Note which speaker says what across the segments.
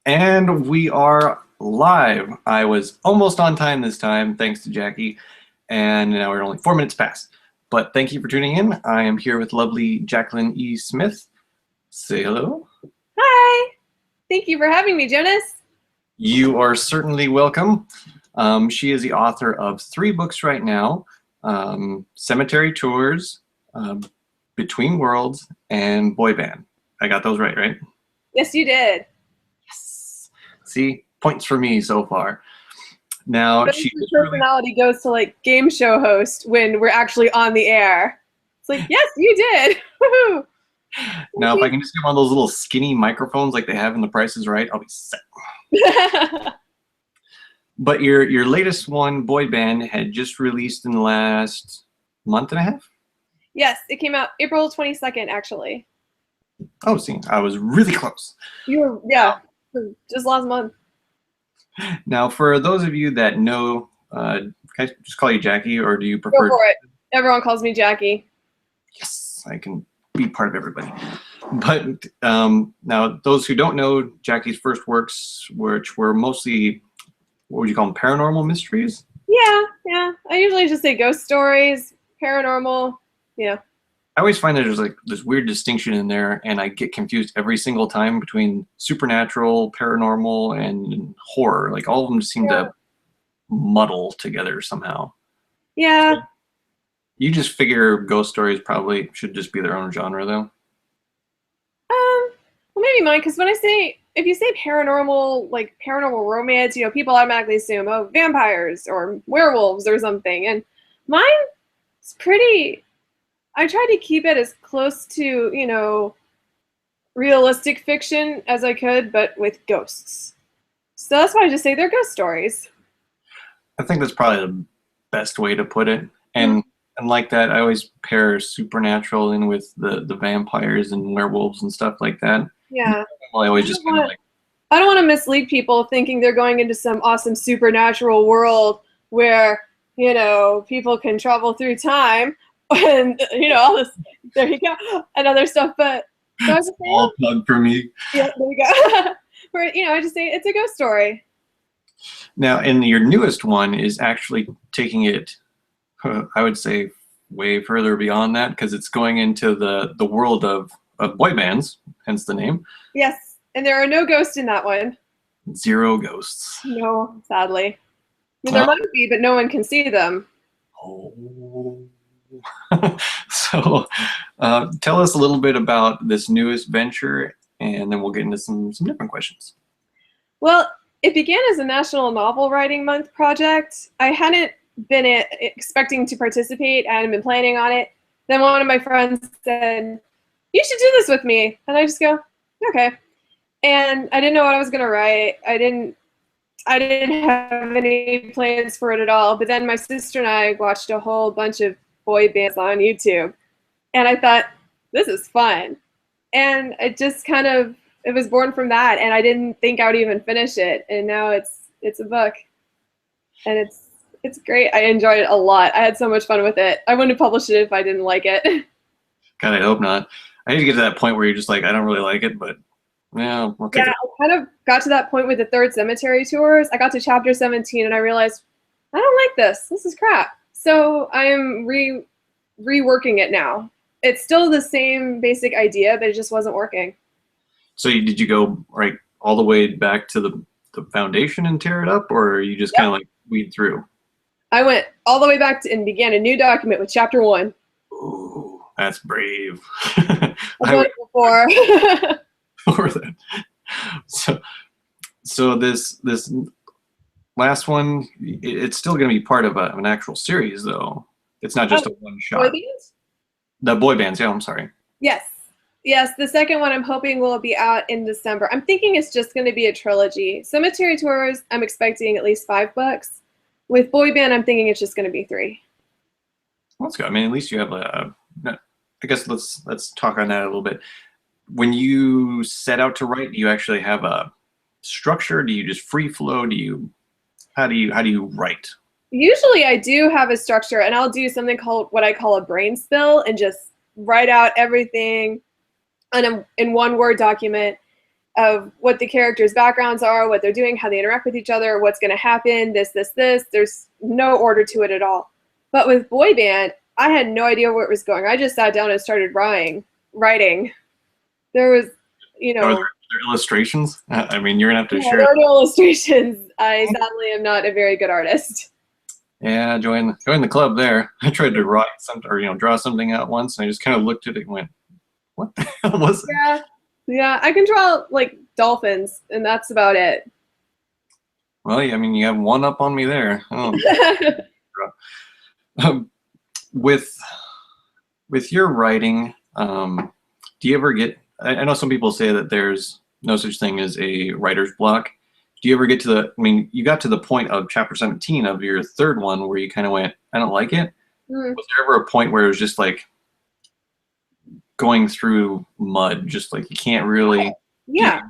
Speaker 1: And we are live. I was almost on time this time, thanks to Jackie, and now we're only 4 minutes past. But thank you for tuning in. I am here with lovely Jacqueline E. Smith. Say hello.
Speaker 2: Hi. Thank you for having me, Jonas.
Speaker 1: You are certainly welcome. She is the author of 3 books right now, Cemetery Tours, Between Worlds, and Boy Band. I got those right?
Speaker 2: Yes, you did.
Speaker 1: Yes. See, points for me so far. Now,
Speaker 2: But
Speaker 1: she
Speaker 2: your personality goes to like game show host when we're actually on the air. It's like, yes, you did. Woohoo!
Speaker 1: Now, if I can just get one of those little skinny microphones like they have in The Price is Right, I'll be set. But your latest one, Boy Band, had just released in the last month and a half?
Speaker 2: Yes, it came out April 22nd, actually.
Speaker 1: Oh, see, I was really close.
Speaker 2: You were, yeah, just last month.
Speaker 1: Now, for those of you that know, can I just call you Jackie, or do you prefer?
Speaker 2: Go for it. Everyone calls me Jackie.
Speaker 1: Yes, I can be part of everybody. But now, those who don't know, Jackie's first works, which were mostly, what would you call them, paranormal mysteries?
Speaker 2: Yeah. I usually just say ghost stories, paranormal, yeah.
Speaker 1: I always find that there's like this weird distinction in there, and I get confused every single time between supernatural, paranormal, and horror. Like all of them seem to muddle together somehow.
Speaker 2: Yeah.
Speaker 1: So you just figure ghost stories probably should just be their own genre, though.
Speaker 2: Well, maybe mine, because if you say paranormal, like paranormal romance, people automatically assume, oh, vampires or werewolves or something. And mine's I try to keep it as close to, realistic fiction as I could, but with ghosts. So that's why I just say they're ghost stories.
Speaker 1: I think that's probably the best way to put it. And like that, I always pair supernatural in with the vampires and werewolves and stuff like that.
Speaker 2: Yeah.
Speaker 1: Well, I always just kind of like,
Speaker 2: I don't want to mislead people thinking they're going into some awesome supernatural world where, people can travel through time and, all this, there you go, and other stuff. But so I was just saying,
Speaker 1: all plug for me.
Speaker 2: Yeah, there you go. Where, I just say it's a ghost story.
Speaker 1: Now, and your newest one is actually taking it, I would say, way further beyond that, because it's going into the world of boy bands, hence the name.
Speaker 2: Yes, and there are no ghosts in that one.
Speaker 1: 0 ghosts.
Speaker 2: No, sadly. I mean, there might be, but no one can see them.
Speaker 1: Oh. So tell us a little bit about this newest venture, and then we'll get into some different questions.
Speaker 2: Well, it began as a National Novel Writing Month project. I hadn't been expecting to participate. I hadn't been planning on it. Then one of my friends said, you should do this with me. And I just go, okay. And I didn't know what I was going to write. I didn't have any plans for it at all. But then my sister and I watched a whole bunch of boy bands on YouTube. And I thought, this is fun. And it just it was born from that. And I didn't think I would even finish it. And now it's a book. And it's great. I enjoyed it a lot. I had so much fun with it. I wouldn't have published it if I didn't like it.
Speaker 1: God, I hope not. I need to get to that point where you're just like, I don't really like it, but yeah, okay.
Speaker 2: Yeah, I kind of got to that point with the 3rd Cemetery Tours. I got to chapter 17 and I realized, I don't like this. This is crap. So I am reworking it now. It's still the same basic idea, but it just wasn't working.
Speaker 1: So did you go right all the way back to the foundation and tear it up, or you just kind of like weed through?
Speaker 2: I went all the way back and began a new document with chapter 1.
Speaker 1: Ooh, that's brave.
Speaker 2: I've done it before.
Speaker 1: Or that. So this last one, it's still going to be part of an actual series, though. It's not just a one shot.
Speaker 2: Boy bands?
Speaker 1: The boy bands, yeah. I'm sorry.
Speaker 2: Yes. The second one I'm hoping will be out in December. I'm thinking it's just going to be a trilogy. Cemetery Tours, I'm expecting at least 5 books. With Boy Band, I'm thinking it's just going to be 3.
Speaker 1: Well, that's good. I mean, at least you have I guess let's talk on that a little bit. When you set out to write, do you actually have a structure? Do you just free flow? How do you write?
Speaker 2: Usually I do have a structure, and I'll do something called what I call a brain spill and just write out everything in one Word document. of what the characters' backgrounds are, what they're doing, how they interact with each other, what's going to happen, this. There's no order to it at all. But with boy band, I had no idea where it was going. I just sat down and started writing. There was,
Speaker 1: Are there illustrations? I mean, you're gonna have to share.
Speaker 2: there are no illustrations. I sadly am not a very good artist.
Speaker 1: Yeah, join the club there. I tried to write something or draw something out once, and I just kind of looked at it and went, "What the hell was it?"
Speaker 2: Yeah, I can draw like dolphins, and that's about it.
Speaker 1: Well, yeah, I mean, you have one up on me there. With your writing, do you ever get? I know some people say that there's no such thing as a writer's block. Do you ever get to the? I mean, you got to the point of chapter 17 of your third one where you kind of went, "I don't like it." Was there ever a point where it was just like going through mud, just like you can't really?
Speaker 2: Yeah.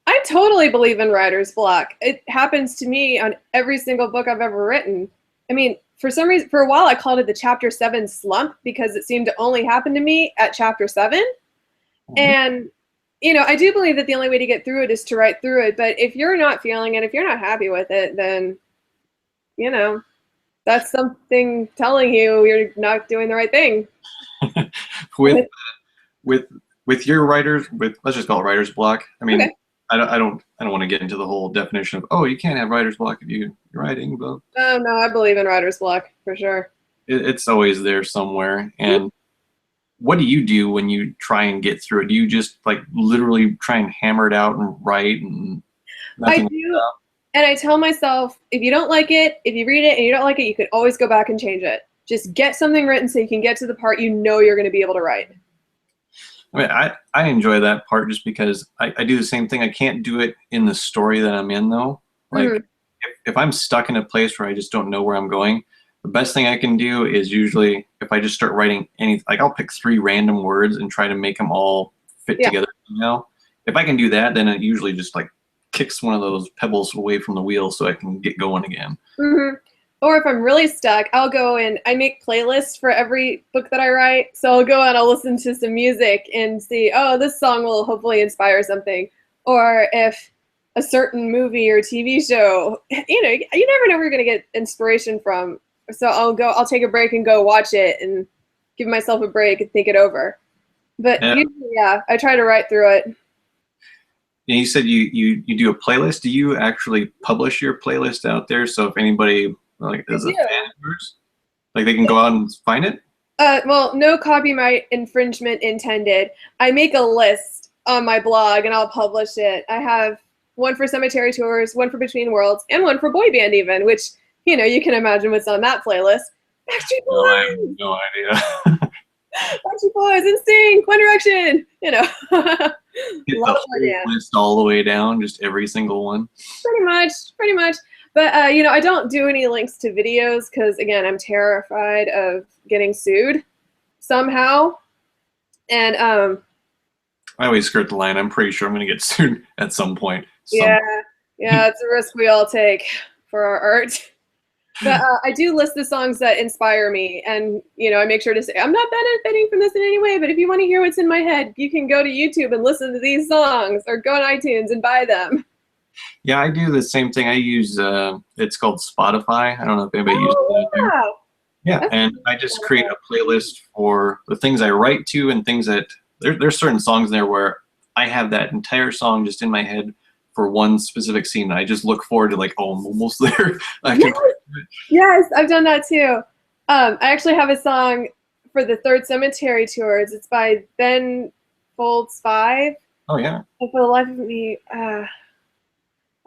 Speaker 2: I totally believe in writer's block. It happens to me on every single book I've ever written. I mean, for some reason, for a while, I called it the chapter 7 slump because it seemed to only happen to me at chapter 7. And, I do believe that the only way to get through it is to write through it. But if you're not feeling it, if you're not happy with it, then, that's something telling you you're not doing the right thing.
Speaker 1: with your writers, let's just call it writer's block. I mean,
Speaker 2: Okay.
Speaker 1: I don't want to get into the whole definition of you can't have writer's block if you're writing, but
Speaker 2: Oh no, I believe in writer's block for sure.
Speaker 1: it's always there somewhere. And what do you do when you try and get through it? Do you just like literally try and hammer it out and write and nothing?
Speaker 2: I do, and I tell myself, if you don't like it, if you read it and you don't like it, you can always go back and change it. Just get something written so you can get to the part you're going to be able to write.
Speaker 1: I mean, I enjoy that part just because I do the same thing. I can't do it in the story that I'm in, though. Like, if I'm stuck in a place where I just don't know where I'm going, the best thing I can do is usually if I just start writing anything, like I'll pick 3 random words and try to make them all fit together. If I can do that, then it usually just like kicks one of those pebbles away from the wheel so I can get going again.
Speaker 2: Or if I'm really stuck, I'll go and I make playlists for every book that I write. So I'll go and I'll listen to some music and see, this song will hopefully inspire something. Or if a certain movie or TV show, you never know where you're going to get inspiration from. So I'll take a break and go watch it and give myself a break and think it over. But usually, I try to write through it.
Speaker 1: And you said you do a playlist. Do you actually publish your playlist out there? So if anybody is a fan of yours, like they can go out and find it?
Speaker 2: Well, no copyright infringement intended. I make a list on my blog and I'll publish it. I have one for Cemetery Tours, one for Between Worlds, and one for Boy Band even, which, you can imagine what's on that playlist. Backstreet Boys!
Speaker 1: No, I have no idea.
Speaker 2: Backstreet Boys, NSYNC, One Direction,
Speaker 1: Get the whole list all the way down, just every single one.
Speaker 2: Pretty much. But, I don't do any links to videos because, again, I'm terrified of getting sued somehow. And
Speaker 1: I always skirt the line. I'm pretty sure I'm going to get sued at some point.
Speaker 2: Yeah, it's a risk we all take for our art. But I do list the songs that inspire me. And, I make sure to say, I'm not benefiting from this in any way, but if you want to hear what's in my head, you can go to YouTube and listen to these songs or go on iTunes and buy them.
Speaker 1: Yeah, I do the same thing. I use it's called Spotify. I don't know if anybody uses that. Yeah, and I just create a playlist for the things I write to and things that there's certain songs there where I have that entire song just in my head for one specific scene. I just look forward to I'm almost there.
Speaker 2: Yes, I've done that too. I actually have a song for the third Cemetery Tours. It's by Ben Folds 5.
Speaker 1: Oh yeah.
Speaker 2: And for the life of me,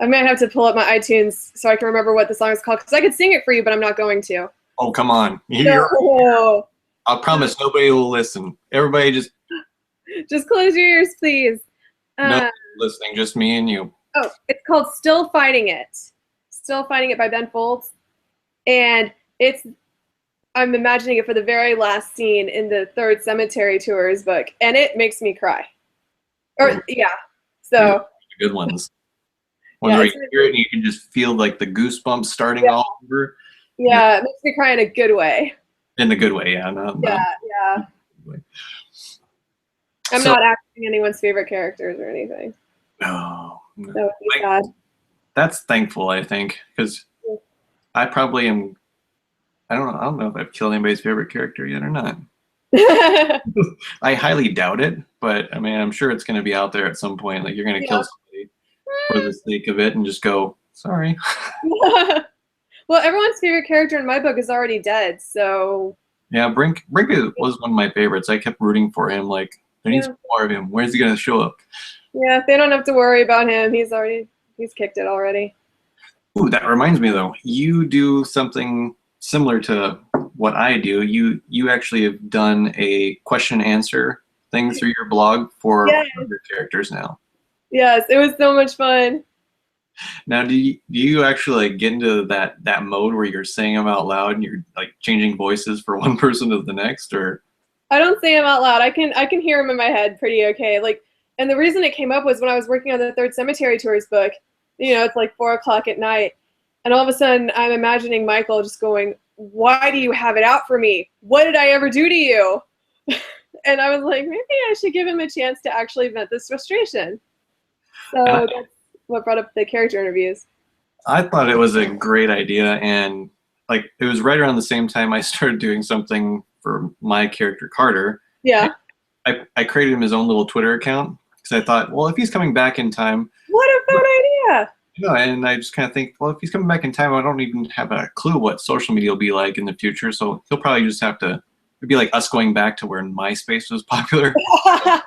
Speaker 2: I might have to pull up my iTunes so I can remember what the song is called because I could sing it for you, but I'm not going to.
Speaker 1: Oh, come on.
Speaker 2: No.
Speaker 1: I promise nobody will listen. Everybody just
Speaker 2: close your ears, please.
Speaker 1: No listening, just me and you.
Speaker 2: Oh, it's called Still Fighting It. Still Fighting It by Ben Folds. And I'm imagining it for the very last scene in the third Cemetery Tours book, and it makes me cry. So.
Speaker 1: The good ones. Ones where you hear it and you can just feel like the goosebumps starting all over.
Speaker 2: Yeah, it makes me cry in a good way.
Speaker 1: In the good way, yeah.
Speaker 2: I'm not acting anyone's favorite characters or anything.
Speaker 1: Oh, no.
Speaker 2: That would be sad.
Speaker 1: That's thankful, I think, because I probably am. I don't know. I don't know if I've killed anybody's favorite character yet or not. I highly doubt it, but I mean, I'm sure it's going to be out there at some point. Like you're going to kill
Speaker 2: Yeah.
Speaker 1: somebody for the sake of it and just go, sorry.
Speaker 2: Well, everyone's favorite character in my book is already dead, so
Speaker 1: Yeah, Brink was one of my favorites. I kept rooting for him. Like there needs to
Speaker 2: yeah.
Speaker 1: be more of him. Where's he going to show up?
Speaker 2: Yeah, they don't have to worry about him. He's kicked it already.
Speaker 1: Ooh, that reminds me though. You do something similar to what I do. You actually have done a question and answer thing through your blog for
Speaker 2: Yes.
Speaker 1: your characters now.
Speaker 2: Yes, it was so much fun.
Speaker 1: Now, do you actually like get into that mode where you're saying them out loud and you're like changing voices for one person to the next, or?
Speaker 2: I don't say them out loud. I can hear them in my head pretty okay. Like, and the reason it came up was when I was working on the Third Cemetery Tours book. You know, it's like 4 o'clock at night, and all of a sudden I'm imagining Michael just going, "Why do you have it out for me? What did I ever do to you?" And I was like, maybe I should give him a chance to actually vent this frustration. So
Speaker 1: And
Speaker 2: that's what brought up the character interviews.
Speaker 1: I thought it was a great idea, and like it was right around the same time I started doing something for my character Carter.
Speaker 2: Yeah.
Speaker 1: I created him his own little Twitter account because I thought, well, if he's coming back in time,
Speaker 2: What a fun idea.
Speaker 1: and I just kind of think, well, if he's coming back in time, I don't even have a clue what social media will be like in the future. So he'll probably just have to, it'd be like us going back to where MySpace was popular. Kind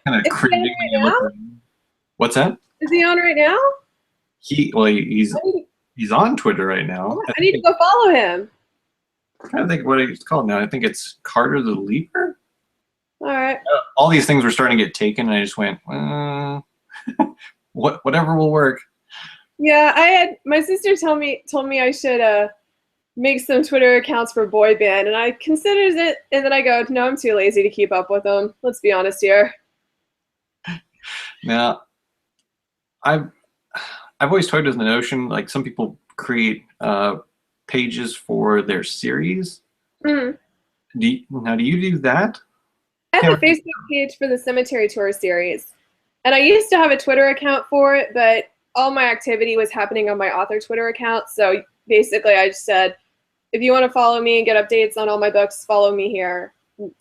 Speaker 1: of
Speaker 2: Is he
Speaker 1: cringing
Speaker 2: on
Speaker 1: when
Speaker 2: right
Speaker 1: you look
Speaker 2: now?
Speaker 1: around. What's that?
Speaker 2: Is he on right now?
Speaker 1: He's on Twitter right now.
Speaker 2: I need to go follow him.
Speaker 1: I'm trying to think what it's called now. I think it's Carter the Leaper.
Speaker 2: All right.
Speaker 1: All these things were starting to get taken, and I just went, whatever will work.
Speaker 2: Yeah, I had my sister told me I should make some Twitter accounts for boy band, and I considered it, and then I go, no, I'm too lazy to keep up with them. Let's be honest here.
Speaker 1: Now, I've always toyed with the notion, like some people create pages for their series.
Speaker 2: Mm.
Speaker 1: Do you do that?
Speaker 2: I have a Facebook page for the Cemetery Tour series, and I used to have a Twitter account for it, but all my activity was happening on my author Twitter account. So basically, I just said, if you want to follow me and get updates on all my books, follow me here.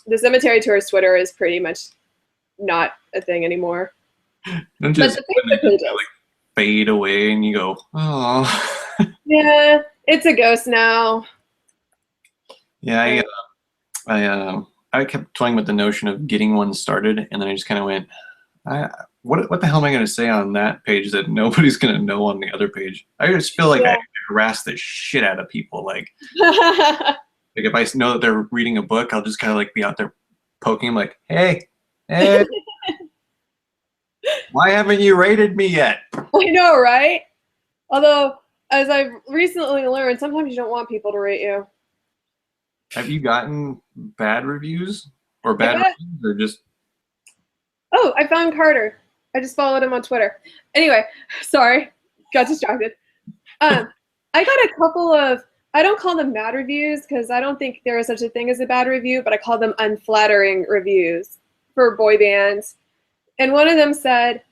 Speaker 2: The Cemetery Tours Twitter is pretty much not a thing anymore.
Speaker 1: Don't just like fade away and you go, oh.
Speaker 2: Yeah, it's a ghost now.
Speaker 1: Yeah, I kept toying with the notion of getting one started, and then I just kind of went, what the hell am I going to say on that page that nobody's going to know on the other page? I just feel like I harass the shit out of people. Like if I know that they're reading a book, I'll just kind of like be out there poking them, like, hey, why haven't you rated me yet?
Speaker 2: I know, right? Although, as I've recently learned, sometimes you don't want people to rate you.
Speaker 1: Have you gotten bad reviews or bad reviews or just?
Speaker 2: Oh, I found Carter. I just followed him on Twitter. Anyway, sorry, got distracted. I got a couple of, I don't call them bad reviews because I don't think there is such a thing as a bad review, but I call them unflattering reviews for boy bands. And one of them said,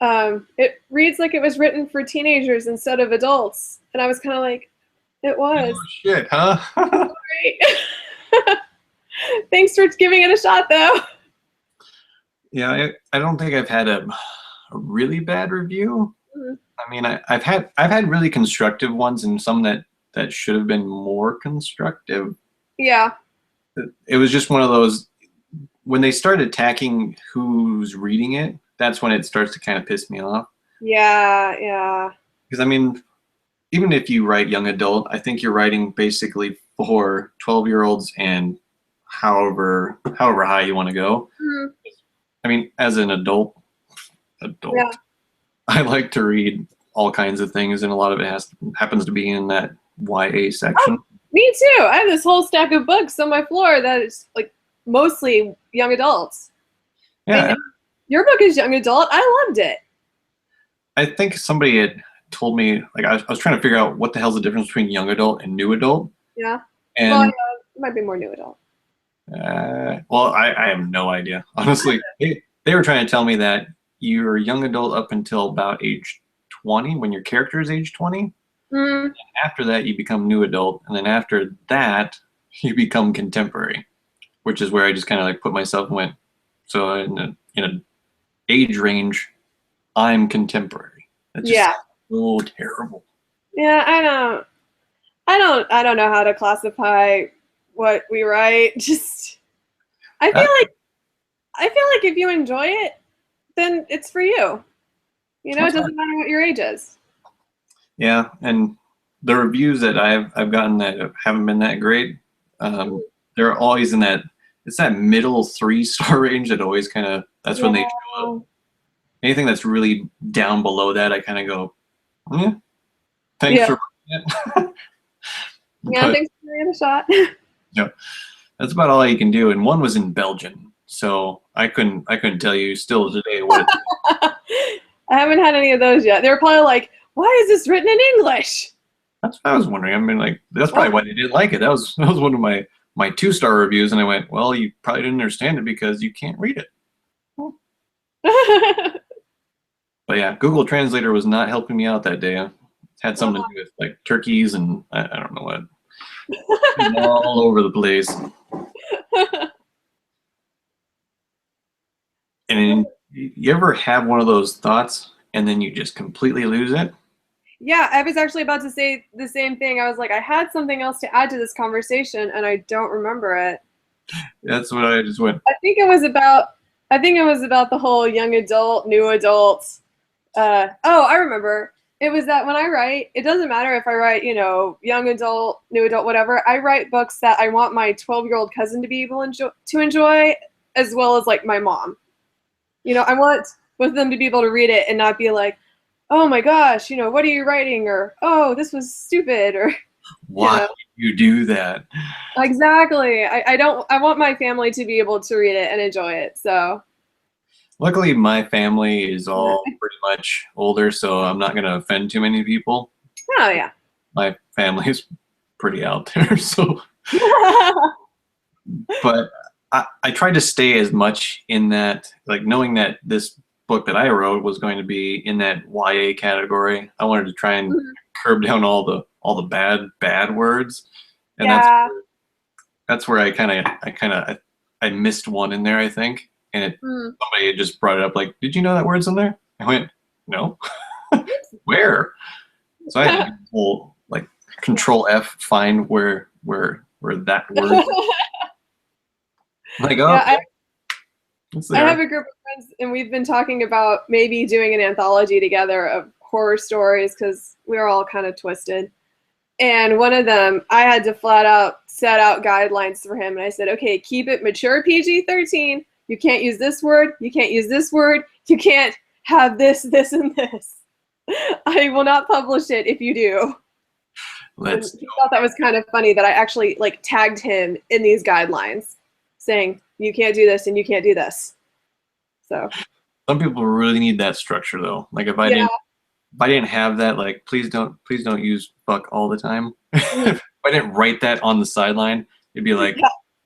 Speaker 2: it reads like it was written for teenagers instead of adults. And I was kind of like, it was.
Speaker 1: Oh, shit, huh?
Speaker 2: Great. Thanks for giving it a shot, though.
Speaker 1: Yeah, I don't think I've had a really bad review.
Speaker 2: Mm-hmm.
Speaker 1: I mean, I've had really constructive ones and some that should have been more constructive.
Speaker 2: Yeah.
Speaker 1: It was just one of those, when they start attacking who's reading it, that's when it starts to kind of piss me off.
Speaker 2: Yeah, yeah.
Speaker 1: Because I mean, even if you write young adult, I think you're writing basically for 12-year-olds and however high you want to go.
Speaker 2: Mm-hmm.
Speaker 1: I mean, as an adult,
Speaker 2: Yeah.
Speaker 1: I like to read all kinds of things, and a lot of it happens to be in that YA section.
Speaker 2: Oh, me too. I have this whole stack of books on my floor that is like mostly young adults.
Speaker 1: Yeah.
Speaker 2: I know your book is young adult. I loved it.
Speaker 1: I think somebody had told me, like, I was trying to figure out what the hell's the difference between young adult and new adult.
Speaker 2: Yeah.
Speaker 1: And
Speaker 2: well, it might be more new adult.
Speaker 1: well, I have no idea. Honestly, they were trying to tell me that you're a young adult up until about age 20, when your character is age 20.
Speaker 2: Mm,
Speaker 1: After that, you become new adult, and then after that, you become contemporary, which is where I just kind of like put myself and went. So in a age range, I'm contemporary. That's just
Speaker 2: yeah.
Speaker 1: so terrible.
Speaker 2: Yeah, I don't know how to classify what we write. Just I feel
Speaker 1: Uh,
Speaker 2: like if you enjoy it, then it's for you. You know, it
Speaker 1: that's fine.
Speaker 2: doesn't matter what your age is.
Speaker 1: Yeah, and the reviews that I've gotten that haven't been that great, they're always in that it's that middle 3-star range that always kind of that's when they show up.
Speaker 2: Yeah.
Speaker 1: Anything that's really down below that, I kind of go, yeah, thanks
Speaker 2: Yeah.
Speaker 1: for bringing it.
Speaker 2: Yeah,
Speaker 1: But
Speaker 2: thanks for giving it a shot.
Speaker 1: yeah, that's about all you can do. And one was in Belgian, so I couldn't tell you still today what it's.
Speaker 2: I haven't had any of those yet. They were probably like, why is this written in English?
Speaker 1: That's what I was wondering. I mean, like that's probably why they didn't like it. That was one of my 2-star reviews, and I went, well, you probably didn't understand it because you can't read it. But yeah, Google Translator was not helping me out that day. It had something to do with like turkeys and I don't know what. All over the place. And you ever have one of those thoughts and then you just completely lose it?
Speaker 2: Yeah, I was actually about to say the same thing. I was like, I had something else to add to this conversation and I don't remember it.
Speaker 1: That's what I just went.
Speaker 2: I think it was about the whole young adult, new adult. Oh, I remember. It was that when I write, it doesn't matter if I write, young adult, new adult, whatever. I write books that I want my 12-year-old cousin to be able to enjoy, as well as like my mom. I want both of them to be able to read it and not be like, oh my gosh, what are you writing? Or, oh, this was stupid. Or,
Speaker 1: Why would you do that?
Speaker 2: exactly. I want my family to be able to read it and enjoy it. So,
Speaker 1: Luckily, my family is
Speaker 2: yeah.
Speaker 1: all pretty much older, so I'm not going to offend too many people.
Speaker 2: Oh, yeah.
Speaker 1: My family is pretty out there, so. But I tried to stay as much in that, like knowing that this book that I wrote was going to be in that YA category. I wanted to try and curb down all the bad words, and
Speaker 2: Yeah.
Speaker 1: that's where I missed one in there, I think, and somebody had just brought it up like, did you know that word's in there? I went, no. Where? So I had to do the whole like Control F, find where that word. Like, oh,
Speaker 2: Yeah,
Speaker 1: it's
Speaker 2: I
Speaker 1: there.
Speaker 2: have a group of friends, and we've been talking about maybe doing an anthology together of horror stories because we're all kind of twisted. And one of them, I had to flat out set out guidelines for him. And I said, okay, keep it mature PG-13. You can't use this word. You can't use this word. You can't have this, this, and this. I will not publish it if you do. And he thought that was kind of funny that I actually like tagged him in these guidelines saying, you can't do this and you can't do this. So
Speaker 1: Some people really need that structure though. Like if I didn't have that, like please don't use fuck all the time. If I didn't write that on the sideline, it'd be like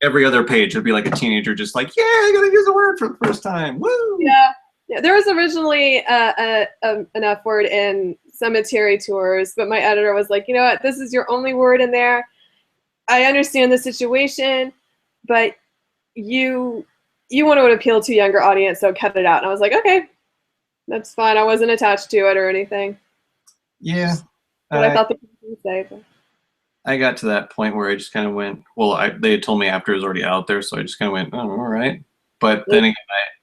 Speaker 1: every other page, it'd be like a teenager just like, yeah, I gotta use a word for the first time. Woo!
Speaker 2: Yeah. There was originally an F word in Cemetery Tours, but my editor was like, you know what, this is your only word in there. I understand the situation, but you want to appeal to a younger audience, so cut it out. And I was like, okay, that's fine. I wasn't attached to it or anything.
Speaker 1: Yeah.
Speaker 2: But I thought the person would say. But.
Speaker 1: I got to that point where I just kind of went, well, they had told me after it was already out there, so I just kind of went, oh, all right. But then again,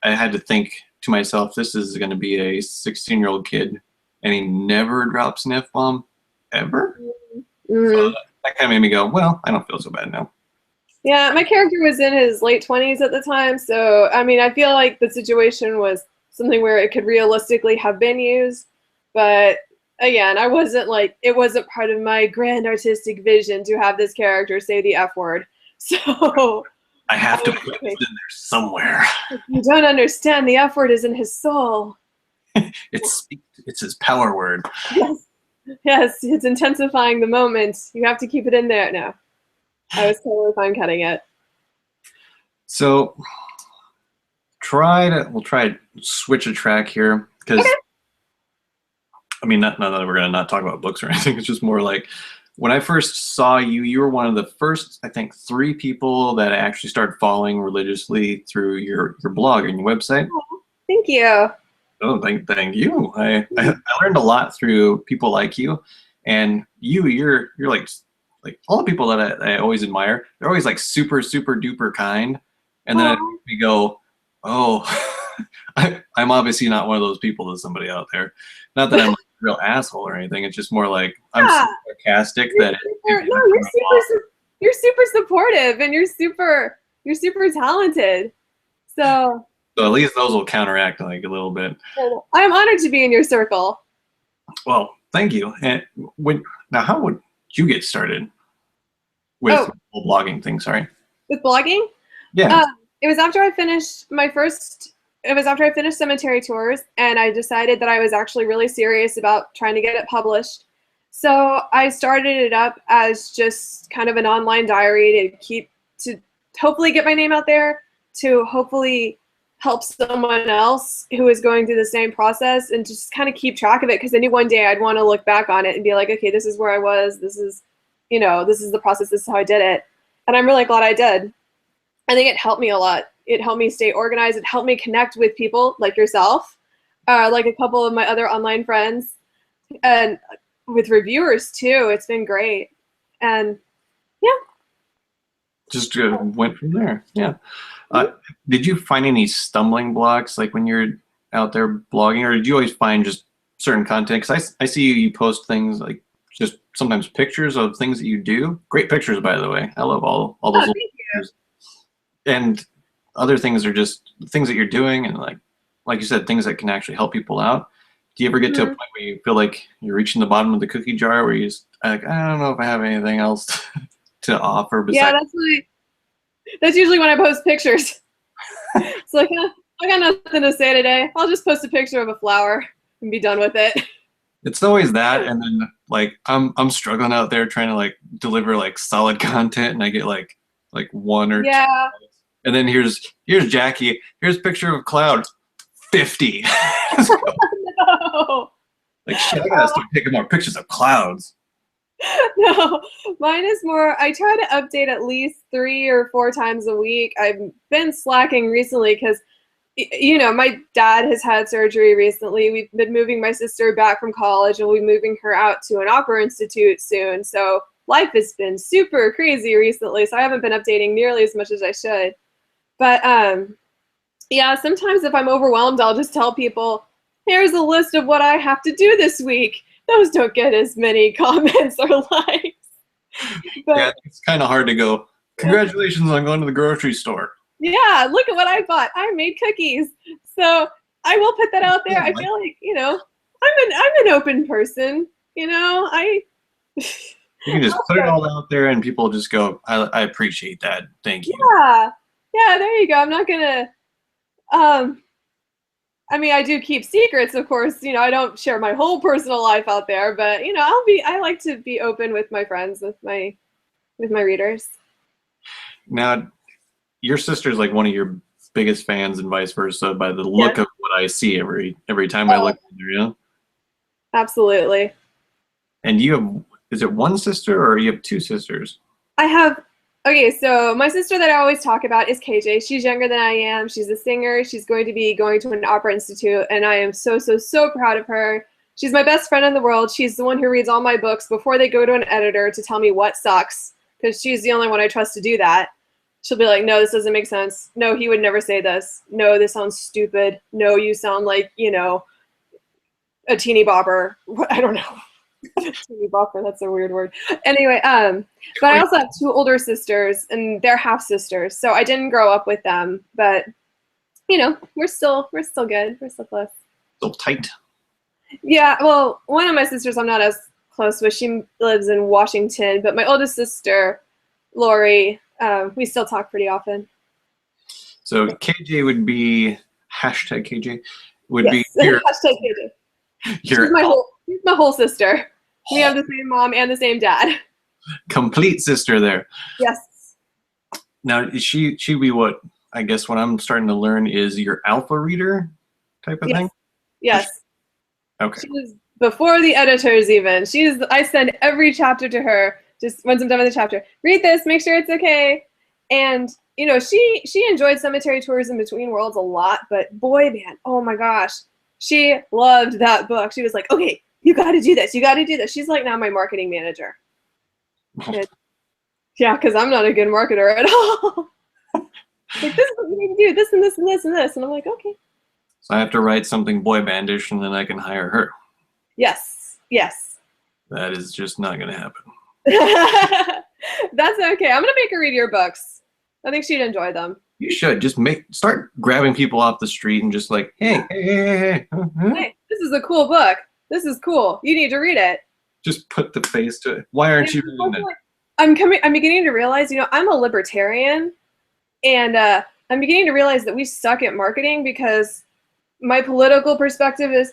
Speaker 1: I had to think to myself, this is going to be a 16-year-old kid, and he never drops an F-bomb, ever? So that kind of made me go, well, I don't feel so bad now.
Speaker 2: Yeah, my character was in his late 20s at the time, so, I mean, I feel like the situation was something where it could realistically have been used, but again, I wasn't like, it wasn't part of my grand artistic vision to have this character say the F word, so...
Speaker 1: I have to put this in there somewhere.
Speaker 2: You don't understand, the F word is in his soul.
Speaker 1: It's his power word.
Speaker 2: Yes, it's intensifying the moment. You have to keep it in there now. I was totally fine cutting it.
Speaker 1: So, we'll try to switch a track here because
Speaker 2: Okay.
Speaker 1: I mean, not that we're gonna not talk about books or anything. It's just more like when I first saw you, you were one of the first, I think, 3 people that I actually started following religiously through your blog and your website.
Speaker 2: Thank you.
Speaker 1: Oh, thank you. I learned a lot through people like you, and you're like all the people that I always admire. They're always like super duper kind, and then
Speaker 2: Aw.
Speaker 1: we go, oh, I'm obviously not one of those people to somebody out there. Not that I'm like a real asshole or anything. It's just more like I'm so
Speaker 2: Yeah.
Speaker 1: sarcastic that
Speaker 2: You're super supportive and you're super talented. So
Speaker 1: so at least those will counteract like a little bit.
Speaker 2: I'm honored to be in your circle.
Speaker 1: Well, thank you. And how would you get started with
Speaker 2: Oh,
Speaker 1: the whole blogging thing? Sorry.
Speaker 2: with blogging?
Speaker 1: Yeah.
Speaker 2: It was after I finished cemetery tours and I decided that I was actually really serious about trying to get it published. So I started it up as just kind of an online diary to hopefully get my name out there, to hopefully help someone else who is going through the same process and just kind of keep track of it, because I knew one day I'd want to look back on it and be like, okay, this is where I was, this is the process, this is how I did it. And I'm really glad I did. I think it helped me a lot. It helped me stay organized. It helped me connect with people like yourself, like a couple of my other online friends, and with reviewers too. It's been great. And yeah.
Speaker 1: Just went from there. Yeah. Did you find any stumbling blocks like when you're out there blogging, or did you always find just certain content? Because I see you post things like just sometimes pictures of things that you do. Great pictures, by the way. I love all those little pictures. And other things are just things that you're doing, and like you said, things that can actually help people out. Do you ever get to a point where you feel like you're reaching the bottom of the cookie jar, where you just like, I don't know if I have anything else to offer besides?
Speaker 2: Yeah, that's usually when I post pictures. It's like, I got nothing to say today. I'll just post a picture of a flower and be done with it.
Speaker 1: It's always that, and then like I'm struggling out there trying to like deliver like solid content, and I get like one or two. And then here's Jackie. Here's a picture of a cloud. 50.
Speaker 2: No.
Speaker 1: Like shit, I gotta start taking more pictures of clouds.
Speaker 2: No, mine is more, I try to update at least 3 or 4 times a week. I've been slacking recently because, my dad has had surgery recently. We've been moving my sister back from college, and we'll be moving her out to an opera institute soon. So life has been super crazy recently, so I haven't been updating nearly as much as I should. But yeah, sometimes if I'm overwhelmed, I'll just tell people, here's a list of what I have to do this week. Those don't get as many comments or likes. But,
Speaker 1: yeah, it's kind of hard to go, congratulations on going to the grocery store.
Speaker 2: Yeah, look at what I bought. I made cookies. So I will put that out there. I feel like, I'm an open person. You
Speaker 1: can just put it all out there and people just go, I appreciate that. Thank you.
Speaker 2: Yeah, there you go. I'm not gonna I mean, I do keep secrets, of course. I don't share my whole personal life out there, but I like to be open with my friends, with my readers.
Speaker 1: Now, your sister's like one of your biggest fans and vice versa by the look of what I see every time I look at her,
Speaker 2: Absolutely.
Speaker 1: And is it one sister or you have 2 sisters?
Speaker 2: Okay, so my sister that I always talk about is KJ. She's younger than I am. She's a singer. She's going to be going to an opera institute, and I am so proud of her. She's my best friend in the world. She's the one who reads all my books before they go to an editor to tell me what sucks, because she's the only one I trust to do that. She'll be like, no, this doesn't make sense. No, he would never say this. No, this sounds stupid. No, you sound like, a teeny bopper. I don't know. Teeny bopper, that's a weird word. Anyway, but I also have 2 older sisters, and they're half sisters. So I didn't grow up with them, but we're still good. We're still close.
Speaker 1: Still tight.
Speaker 2: Yeah, well, one of my sisters I'm not as close with. She lives in Washington, but my oldest sister, Lori, we still talk pretty often.
Speaker 1: So KJ would be #KJ would be your
Speaker 2: #KJ. She's my whole sister. We have the same mom and the same dad.
Speaker 1: Complete sister there.
Speaker 2: Yes.
Speaker 1: Now she be what? I guess what I'm starting to learn is your alpha reader type of thing.
Speaker 2: Yes.
Speaker 1: Okay.
Speaker 2: She was before the editors even. I send every chapter to her just once I'm done with the chapter. Read this, make sure it's okay. And you know, she enjoyed Cemetery Tours in Between Worlds a lot, but boy band, oh my gosh, she loved that book. She was like, okay, you got to do this, you got to do this. She's like now my marketing manager. And, yeah, because I'm not a good marketer at all. Like, this is what you need to do, this and this and this and this, and I'm like, okay.
Speaker 1: So I have to write something boy bandish, and then I can hire her.
Speaker 2: Yes, yes.
Speaker 1: That is just not going to happen.
Speaker 2: That's okay. I'm gonna make her read your books. I think she'd enjoy them.
Speaker 1: You should just start grabbing people off the street and just like, hey,
Speaker 2: Hey, this is a cool book. This is cool. You need to read it.
Speaker 1: just put the face to it. Why aren't you reading it?
Speaker 2: I'm beginning to realize, you know, I'm a libertarian, and I'm beginning to realize that we suck at marketing because my political perspective is,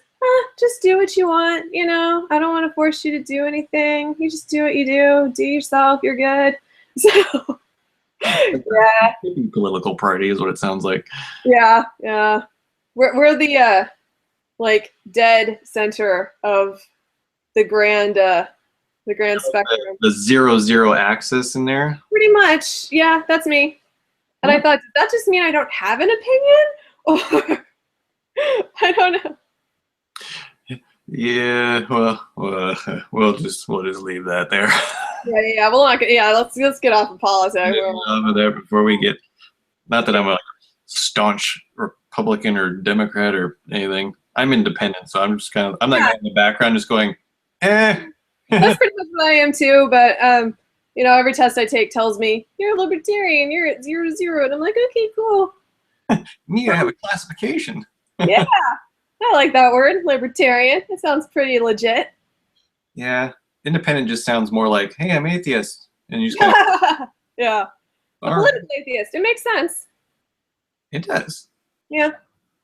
Speaker 2: just do what you want. You know, I don't want to force you to do anything. You just do what you do. Do yourself. You're good. So. Yeah.
Speaker 1: Political party is what it sounds like.
Speaker 2: Yeah, yeah. We're the like dead center of the grand spectrum.
Speaker 1: The 0-0 axis in there.
Speaker 2: Pretty much, yeah. That's me. And I thought, does that just mean I don't have an opinion, or I don't know.
Speaker 1: Yeah. Well, we'll just leave that there.
Speaker 2: Yeah. Well, let's get off of politics.
Speaker 1: Over there before we get. Not that I'm a staunch Republican or Democrat or anything. I'm independent, so I'm just I'm like in the background, just going, eh.
Speaker 2: That's pretty much what I am too. But you know, every test I take tells me you're a libertarian. You're at 0-0, and I'm like, okay, cool.
Speaker 1: You need to have a classification.
Speaker 2: Yeah, I like that word, libertarian. It sounds pretty legit.
Speaker 1: Yeah, independent just sounds more like, hey, I'm atheist, and you just kind of.
Speaker 2: Yeah. A political atheist. It makes sense.
Speaker 1: It does.
Speaker 2: Yeah.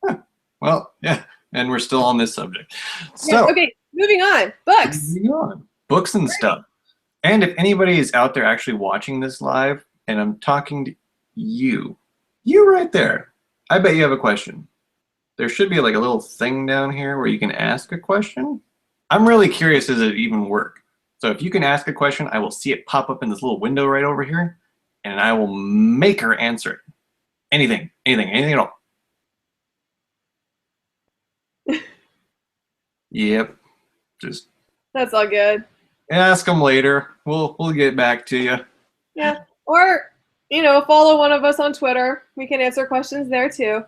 Speaker 1: Huh. Well, yeah, and we're still on this subject. So,
Speaker 2: yeah, okay, moving on. Books.
Speaker 1: Moving on. Books and stuff. And if anybody is out there actually watching this live, and I'm talking to you right there, I bet you have a question. There should be like a little thing down here where you can ask a question. I'm really curious, does it even work? So if you can ask a question, I will see it pop up in this little window right over here, and I will make her answer it. Anything at all. Yep. Just.
Speaker 2: That's all good.
Speaker 1: Ask them later. We'll get back to you.
Speaker 2: Yeah. Or, you know, follow one of us on Twitter. We can answer questions there too.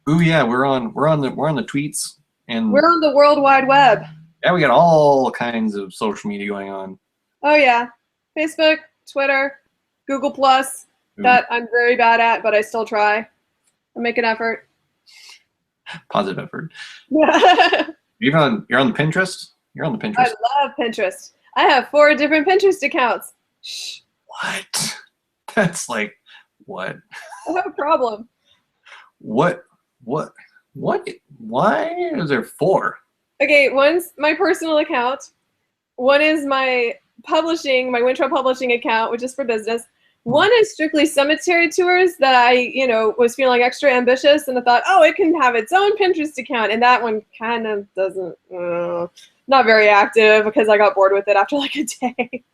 Speaker 1: Ooh yeah, we're on the tweets, and
Speaker 2: we're on the World Wide Web.
Speaker 1: Yeah, we got all kinds of social media going on.
Speaker 2: Oh yeah. Facebook, Twitter, Google Plus. That I'm very bad at, but I still try. I make an effort.
Speaker 1: Positive effort.
Speaker 2: Yeah.
Speaker 1: You're on the Pinterest? You're on the Pinterest.
Speaker 2: I love Pinterest. I have 4 different Pinterest accounts. Shh.
Speaker 1: What? That's like, what?
Speaker 2: I have a problem.
Speaker 1: What? Why is there 4?
Speaker 2: Okay, one's my personal account. One is my Wintrow Publishing account, which is for business. One is strictly cemetery tours that I, you know, was feeling extra ambitious, and I thought, oh, it can have its own Pinterest account, and that one kind of doesn't, not very active because I got bored with it after like a day.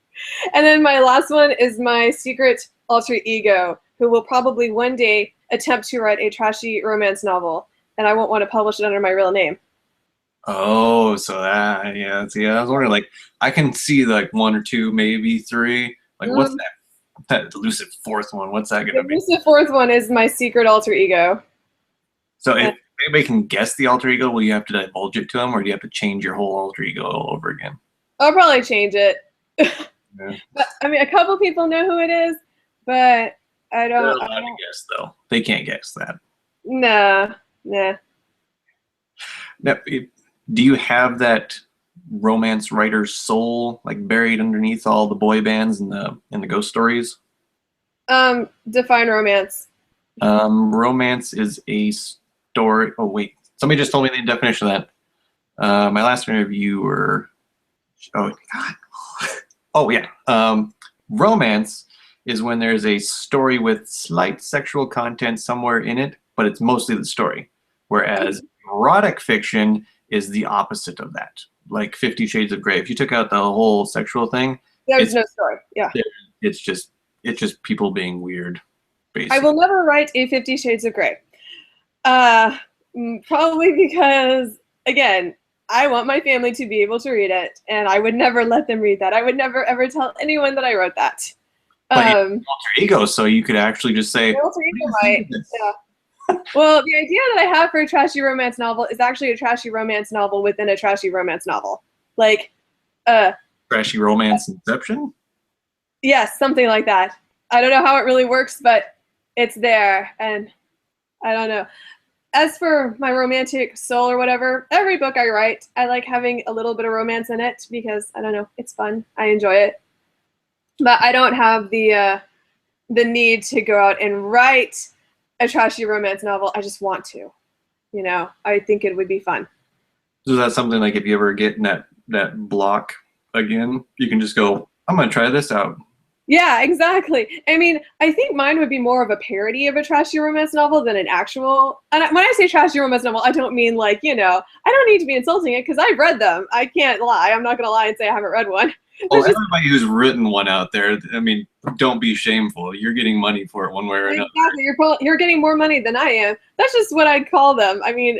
Speaker 2: And then my last one is my secret alter ego, who will probably one day attempt to write a trashy romance novel, and I won't want to publish it under my real name.
Speaker 1: Oh, so that, yeah. See, I was wondering, like, I can see like 1 or 2, maybe 3. Like, what's that elusive 4th one? What's that gonna be?
Speaker 2: The elusive 4th one is my secret alter ego.
Speaker 1: So if anybody can guess the alter ego, will you have to divulge it to them, or do you have to change your whole alter ego all over again?
Speaker 2: I'll probably change it.
Speaker 1: Yeah.
Speaker 2: But I mean, a couple people know who it is, but I don't.
Speaker 1: They're allowed to guess, though. They can't guess that.
Speaker 2: Nah.
Speaker 1: Now, do you have that romance writer's soul, like, buried underneath all the boy bands and the ghost stories?
Speaker 2: Define romance.
Speaker 1: Romance is a story. Oh wait, somebody just told me the definition of that. My last interviewer. Oh God. Oh yeah. Romance is when there's a story with slight sexual content somewhere in it, but it's mostly the story. Whereas erotic fiction is the opposite of that. Like 50 Shades of Grey. If you took out the whole sexual thing,
Speaker 2: There's
Speaker 1: it's
Speaker 2: no story. Yeah.
Speaker 1: it's just people being weird,
Speaker 2: I
Speaker 1: basically.
Speaker 2: will never write a 50 Shades of Grey. Probably because, again, I want my family to be able to read it, and I would never let them read that. I would never ever tell anyone that I wrote that.
Speaker 1: But you have an alter ego, so you could actually just say,
Speaker 2: Alter ego might. Yeah. Well, the idea that I have for a trashy romance novel is actually a trashy romance novel within a trashy romance novel. Like,
Speaker 1: trashy romance inception?
Speaker 2: yes, something like that. I don't know how it really works, but it's there, and I don't know. As for my romantic soul or whatever, every book I write, I like having a little bit of romance in it because, I don't know, it's fun. I enjoy it. But I don't have the need to go out and write a trashy romance novel. I just want to. You know, I think it would be fun.
Speaker 1: So is that something like if you ever get in that block again, you can just go, I'm going to try this out.
Speaker 2: Yeah, exactly. I mean, I think mine would be more of a parody of a trashy romance novel than an actual. And when I say trashy romance novel, I don't mean like, you know, I don't need to be insulting it because I've read them. I can't lie. I'm not going to lie and say I haven't read one.
Speaker 1: Well, everybody who's written one out there, I mean, don't be shameful. You're getting money for it one way or another.
Speaker 2: Exactly. You're getting more money than I am. That's just what I'd call them. I mean,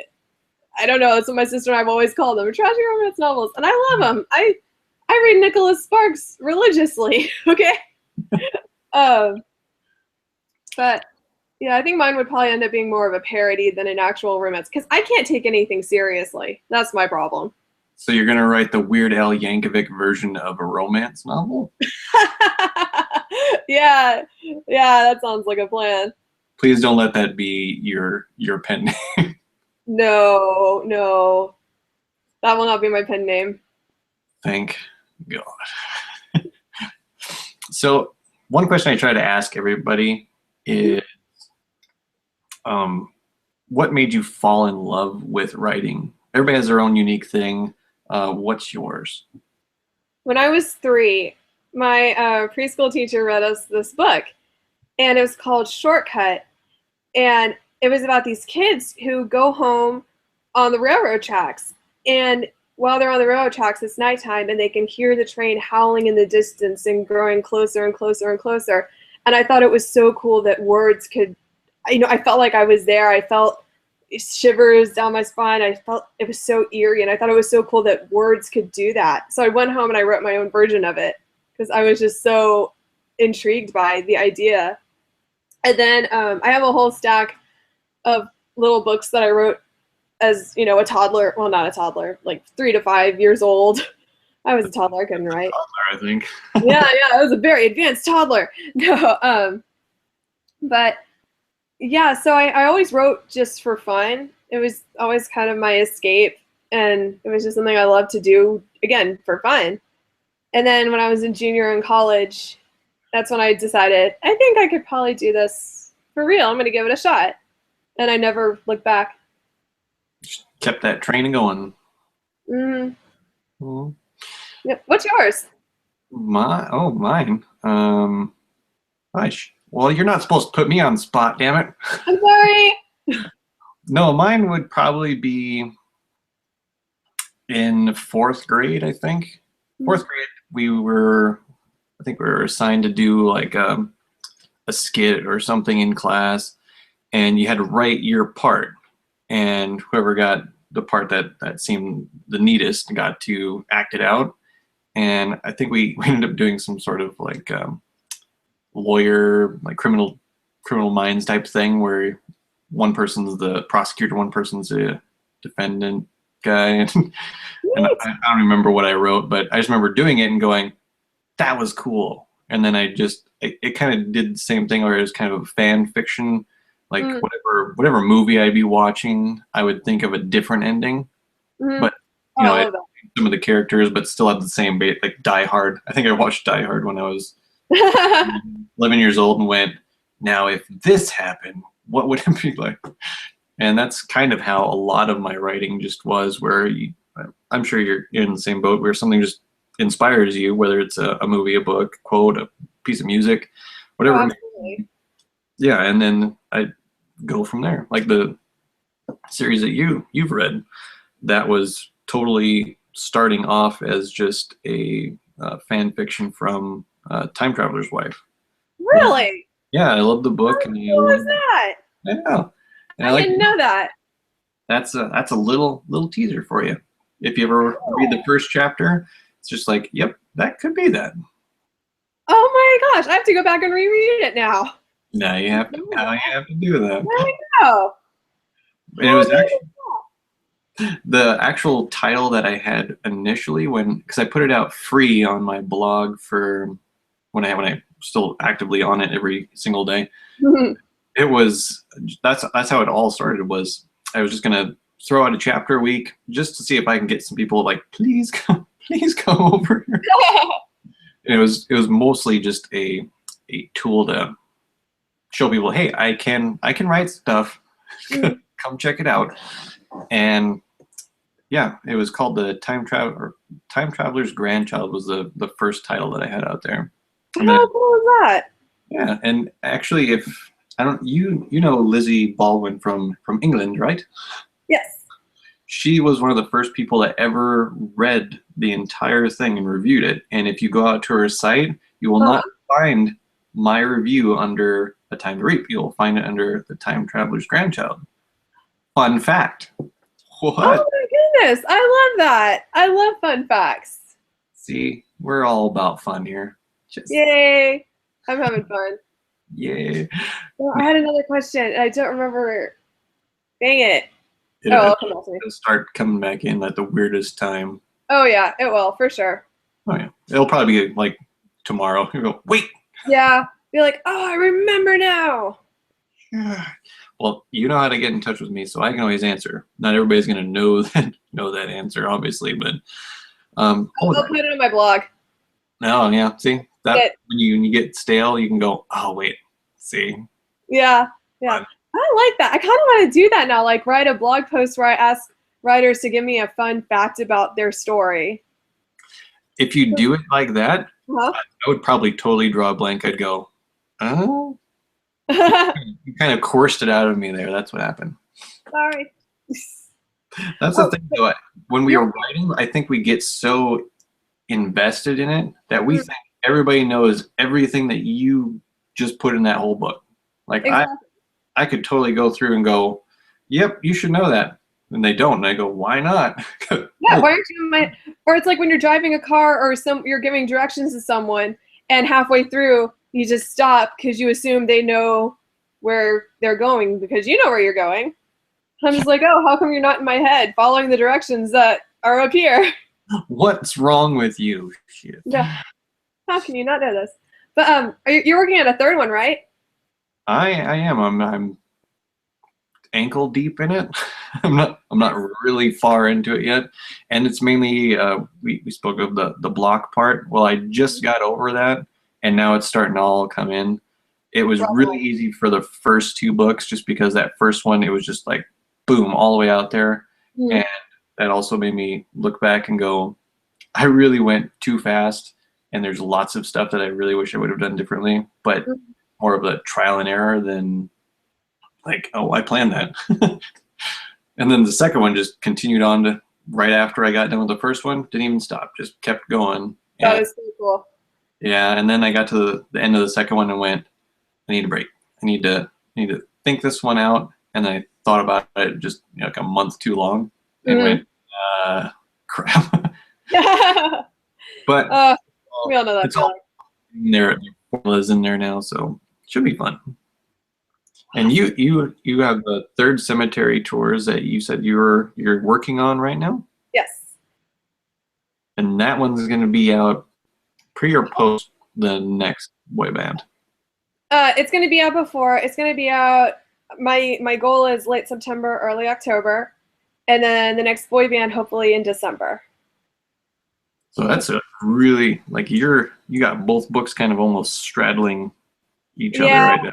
Speaker 2: I don't know. That's what my sister and I have always called them, trashy romance novels. And I love them. I read Nicholas Sparks religiously. Okay. But yeah, I think mine would probably end up being more of a parody than an actual romance because I can't take anything seriously. That's my problem.
Speaker 1: So you're going to write the Weird Al Yankovic version of a romance novel?
Speaker 2: Yeah, that sounds like a plan.
Speaker 1: Please don't let that be your pen name.
Speaker 2: No. That will not be my pen name.
Speaker 1: Thank God. So one question I try to ask everybody is, what made you fall in love with writing? Everybody has their own unique thing. What's yours?
Speaker 2: When I was 3, my preschool teacher read us this book, and it was called Shortcut, and it was about these kids who go home on the railroad tracks, and while they're on the railroad tracks, it's nighttime, and they can hear the train howling in the distance and growing closer and closer and closer. And I thought it was so cool that words could, you know, I felt like I was there. I felt shivers down my spine. I felt it was so eerie, and I thought it was so cool that words could do that. So I went home and I wrote my own version of it because I was just so intrigued by the idea. And then I have a whole stack of little books that I wrote as, you know, a toddler. Well, not a toddler, like 3 to 5 years old. I was a toddler. I couldn't write.
Speaker 1: I think.
Speaker 2: yeah, I was a very advanced toddler. No, but yeah, so I always wrote just for fun. It was always kind of my escape, and it was just something I loved to do, again, for fun. And then when I was a junior in college, that's when I decided, I think I could probably do this for real. I'm going to give it a shot. And I never looked back.
Speaker 1: Just kept that train going.
Speaker 2: Mm-hmm.
Speaker 1: Mm-hmm.
Speaker 2: Yep. What's yours?
Speaker 1: Mine. Gosh. Well, you're not supposed to put me on the spot, damn it.
Speaker 2: I'm sorry.
Speaker 1: No, mine would probably be in 4th grade, I think. 4th grade, I think we were assigned to do like a skit or something in class, and you had to write your part, and whoever got the part that seemed the neatest got to act it out. And I think we ended up doing some sort of like lawyer, like criminal minds type thing where one person's the prosecutor, one person's the defendant guy. And I don't remember what I wrote, but I just remember doing it and going, that was cool. And then it kind of did the same thing where it was kind of a fan fiction, like whatever movie I'd be watching, I would think of a different ending. But you know, some of the characters, but still had the same bait, like Die Hard. I think I watched Die Hard when I was 11 years old and went, now if this happened, what would it be like? And that's kind of how a lot of my writing just was, where I'm sure you're in the same boat, where something just inspires you, whether it's a movie, a book, quote, a piece of music, whatever.
Speaker 2: Oh, absolutely.
Speaker 1: Yeah, and then I go from there. Like the series that you've read, that was totally starting off as just a fan fiction from Time Traveler's Wife.
Speaker 2: Really?
Speaker 1: Yeah, I love the book,
Speaker 2: How
Speaker 1: and
Speaker 2: cool is that?
Speaker 1: yeah, and I
Speaker 2: I
Speaker 1: like
Speaker 2: didn't know that.
Speaker 1: that's a little teaser for you. If you ever read the first chapter, it's just like, yep, that could be that.
Speaker 2: Oh my gosh, I have to go back and reread it now.
Speaker 1: Now you have to do that.
Speaker 2: I know.
Speaker 1: And it
Speaker 2: How
Speaker 1: was
Speaker 2: neat
Speaker 1: actually
Speaker 2: is that?
Speaker 1: the actual title that I had initially because I put it out free on my blog for when I still actively on it every single day. It was that's how it all started. Was I was just gonna throw out a chapter a week just to see if I can get some people like, please come over here. And it was mostly just a tool to show people, hey, I can write stuff. Come check it out. And yeah, it was called the Time Traveler's Grandchild was the first title that I had out there. And then
Speaker 2: How cool is that?
Speaker 1: yeah, and actually, if I don't, you know Lizzie Baldwin from England, right?
Speaker 2: Yes.
Speaker 1: She was one of the first people that ever read the entire thing and reviewed it. And if you go out to her site, you will not find my review under A Time to Reap. You'll find it under The Time Traveler's Grandchild. Fun fact. What?
Speaker 2: Oh my goodness, I love that. I love fun facts.
Speaker 1: See, we're all about fun here. Just
Speaker 2: Yay. I'm having fun.
Speaker 1: yay.
Speaker 2: Well, I had another question. And I don't remember. Dang it.
Speaker 1: It'll,
Speaker 2: Oh, I'll come back to me.
Speaker 1: it'll start coming back in at the weirdest time.
Speaker 2: Oh yeah, it will for sure.
Speaker 1: Oh yeah, it'll probably be like tomorrow. You go, wait.
Speaker 2: Yeah, be like, oh, I remember now.
Speaker 1: Well, you know how to get in touch with me, so I can always answer. Not everybody's gonna know that answer, obviously, but
Speaker 2: I'll put it on my blog.
Speaker 1: no, yeah. See that when you get stale, you can go, oh wait, see.
Speaker 2: Yeah, yeah. I like that. I kind of want to do that now, like write a blog post where I ask writers to give me a fun fact about their story.
Speaker 1: If you do it like that,
Speaker 2: Huh?
Speaker 1: I would probably totally draw a blank. I'd go, oh.
Speaker 2: Sorry.
Speaker 1: You kind of coursed it out of me there. That's what happened. That's the thing, though. When we are writing, I think we get so invested in it that we think everybody knows everything that you just put in that whole book. Like
Speaker 2: Exactly.
Speaker 1: I could totally go through and go, yep, you should know that. And they don't. And I go, why not?
Speaker 2: Yeah, why aren't you or it's like when you're driving a car or you're giving directions to someone and halfway through you just stop because you assume they know where they're going because you know where you're going. I'm just like, oh, how come you're not in my head following the directions that are up here?
Speaker 1: What's wrong with you? Shit.
Speaker 2: Yeah. How can you not know this? But you're working on a third one, right?
Speaker 1: I am. I'm ankle deep in it. I'm not really far into it yet, and it's mainly we spoke of the block part. Well, I just got over that, and now it's starting to all come in. It was really easy for the first two books, just because that first one it was just like boom all the way out there, and that also made me look back and go, I really went too fast, and there's lots of stuff that I really wish I would have done differently, but more of a trial and error than like, oh, I planned that. And then the second one just continued on to right after I got done with the first one. Didn't even stop, just kept going.
Speaker 2: That is so cool.
Speaker 1: Yeah, and then I got to the end of the second one and went, I need a break. I need to think this one out. And then I thought about it just like a month too long and went, crap. But
Speaker 2: we all know that.
Speaker 1: It's all in there. The formula's in there now, so it should be fun. And you have the Third Cemetery tours that you said you're working on right now?
Speaker 2: Yes.
Speaker 1: And that one's going to be out pre or post the next boy band?
Speaker 2: It's going to be out before. It's going to be out. My goal is late September, early October, and then the next boy band hopefully in December.
Speaker 1: So that's a really like you got both books kind of almost straddling each other right now.